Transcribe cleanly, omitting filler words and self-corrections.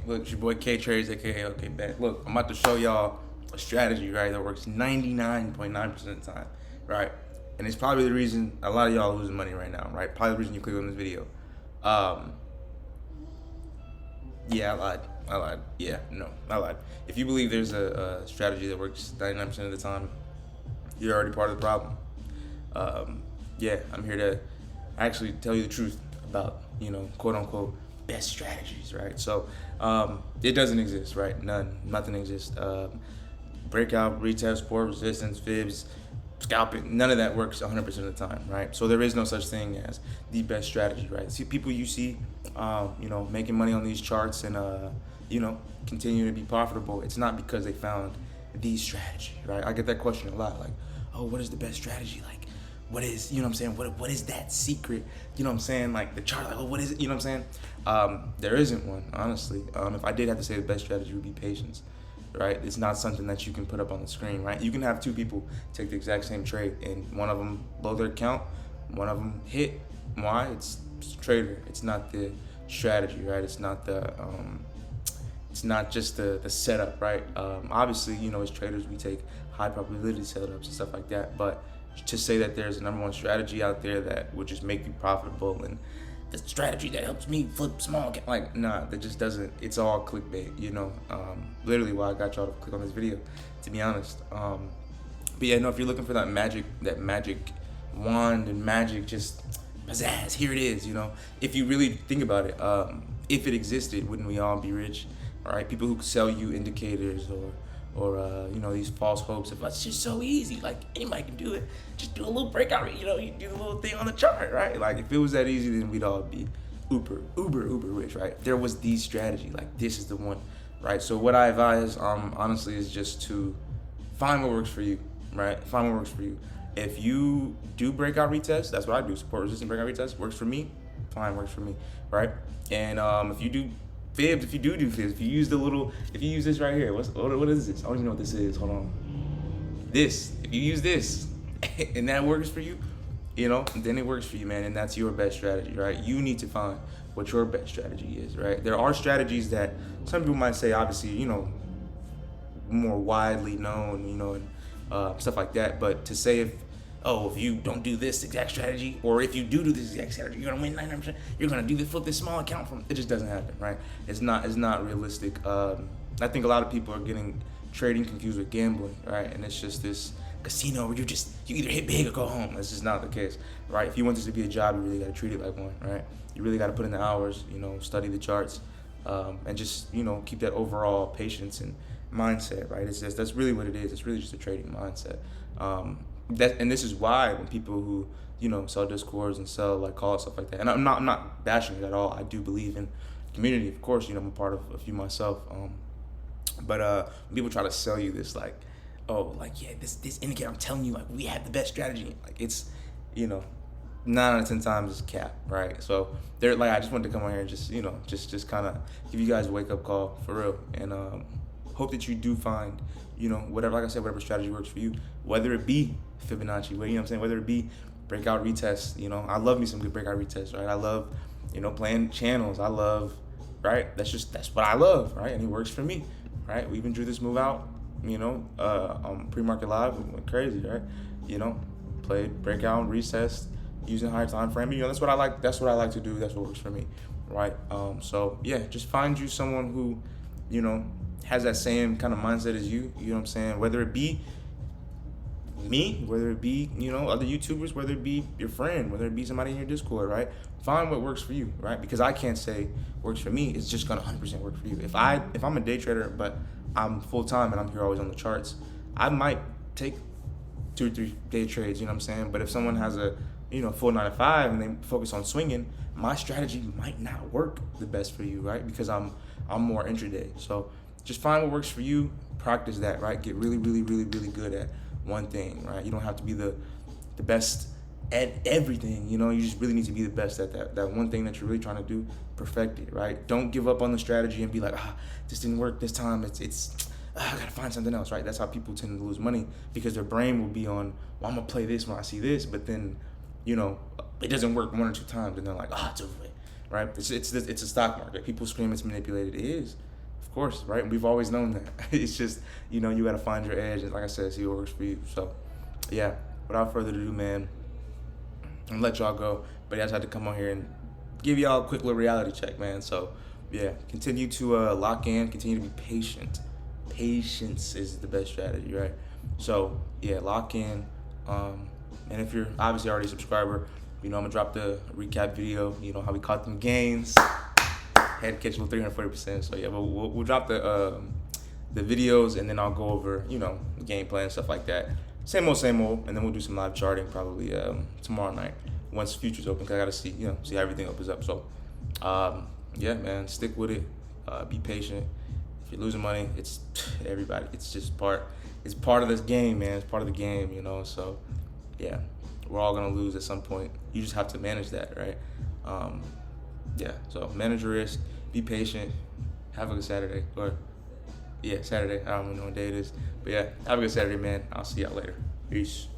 Look, it's your boy K Trades, aka OK Bet. Look, I'm about to show y'all a strategy, right, that works 99.9% of the time, right? And it's probably the reason a lot of y'all are losing money right now, right? Probably the reason you click on this video. Um, yeah, I lied. I lied. Yeah, no, I lied. If you believe there's a strategy that works 99% of the time, you're already part of the problem. Yeah, I'm here to actually tell you the truth about, quote unquote, best strategies, right? So it doesn't exist, right? Nothing exists. Breakout, retest, support, resistance, fibs, scalping, none of that works 100% of the time, right? So there is no such thing as the best strategy, right? See, people you see, making money on these charts and, continue to be profitable. It's not because they found the strategy, right? I get that question a lot, like, oh, what is the best strategy? Like, what is, what I'm saying? What is that secret? You know what I'm saying? Like the chart, like, oh, what is it? You know what I'm saying? There isn't one, honestly. If I did have to say the best strategy would be patience, right? It's not something that you can put up on the screen, right? You can have two people take the exact same trade and one of them blow their account, one of them hit. Why? It's trader. It's not the strategy, right? It's not just the setup, right? Obviously, as traders, we take high probability setups and stuff like that, but to say that there's a number one strategy out there that would just make you profitable and the strategy that helps me flip small cap, like, nah, that just doesn't. It's all clickbait, literally why I got y'all to click on this video, to be honest. But yeah, no, if you're looking for that magic wand and magic, just pizzazz, here it is. If you really think about it, if it existed, wouldn't we all be rich? All right, people who sell you indicators or these false hopes of it's just so easy, like anybody can do it. Just do a little breakout, you do the little thing on the chart, right? Like if it was that easy, then we'd all be uber rich, right? If there was the strategy, like this is the one, right? So what I advise, honestly, is just to find what works for you, right? Find what works for you. If you do breakout retest, that's what I do. Support resistance breakout retest works for me. Fine, works for me, right? And if you do fibs, if you do fibs, if you use this right here, what is this? I don't even know what this is. Hold on. This, if you use this and that works for you, then it works for you, man. And that's your best strategy, right? You need to find what your best strategy is, right? There are strategies that some people might say, obviously, more widely known, and stuff like that. But to say if you don't do this exact strategy, or if you do this exact strategy, you're gonna win 99%. You're gonna flip this small account from. It just doesn't happen, right? It's not realistic. I think a lot of people are getting trading confused with gambling, right? And it's just this casino where you either hit big or go home. That's just not the case, right? If you want this to be a job, you really gotta treat it like one, right? You really gotta put in the hours, study the charts, and just keep that overall patience and mindset, right? That's really what it is. It's really just a trading mindset. And this is why when people who sell discords and sell like calls, stuff like that, and I'm not bashing it at all. I do believe in community, of course. I'm a part of a few myself. But when people try to sell you this, like, this indicator, I'm telling you, like, we have the best strategy. Like, it's 9 out of 10 times it's cap, right? So they're like, I just wanted to come on here and just kind of give you guys a wake up call for real, and hope that you do find whatever, like I said, whatever strategy works for you, whether it be Fibonacci, whether it be breakout retest. I love me some good breakout retests, right? I love playing channels. I love, right? That's what I love, right? And it works for me, right? We even drew this move out on pre-market live. We went crazy, right? Played breakout retest using higher time frame. That's what I like to do. That's what works for me, right? So yeah, just find you someone who has that same kind of mindset as you. You know what I'm saying? Whether it be me, whether it be other YouTubers, whether it be your friend, whether it be somebody in your Discord, right? Find what works for you, right? Because I can't say works for me. It's just gonna 100% work for you. If I'm a day trader, but I'm full time and I'm here always on the charts, I might take 2 or 3 day trades. You know what I'm saying? But if someone has a full 9 to 5 and they focus on swinging, my strategy might not work the best for you, right? Because I'm more intraday. So just find what works for you. Practice that, right? Get really, really, really, really good at one thing, right? You don't have to be the best at everything. You just really need to be the best at that one thing that you're really trying to do. Perfect it, right? Don't give up on the strategy and be like, this didn't work this time. I gotta find something else, right? That's how people tend to lose money, because their brain will be on, well, I'm gonna play this when I see this, but then it doesn't work 1 or 2 times, and they're like, it's over with, right? It's a stock market. People scream it's manipulated. It is, of course, right? We've always known that. It's just, you know, you got to find your edge, and like I said, see what works for you. So, yeah. Without further ado, man, I'm gonna let y'all go. But I just had to come on here and give y'all a quick little reality check, man. So, yeah, continue to lock in. Continue to be patient. Patience is the best strategy, right? So, yeah, lock in. And if you're obviously already a subscriber, you know, I'm gonna drop the recap video, you know, how we caught them gains. Had catch with 340%. So yeah, we'll drop the videos, and then I'll go over, you know, the game plan, stuff like that. Same old, and then we'll do some live charting probably tomorrow night once futures open, cause I gotta see, you know, see how everything opens up. So yeah, man, stick with it. Be patient. If you're losing money, it's everybody. It's just it's part of this game, man. It's part of the game, you know. So yeah, we're all gonna lose at some point. You just have to manage that, right? Yeah, so manage your risk, be patient, have a good Saturday, or yeah, Saturday, I don't even know what day it is, but yeah, have a good Saturday, man. I'll see y'all later. Peace.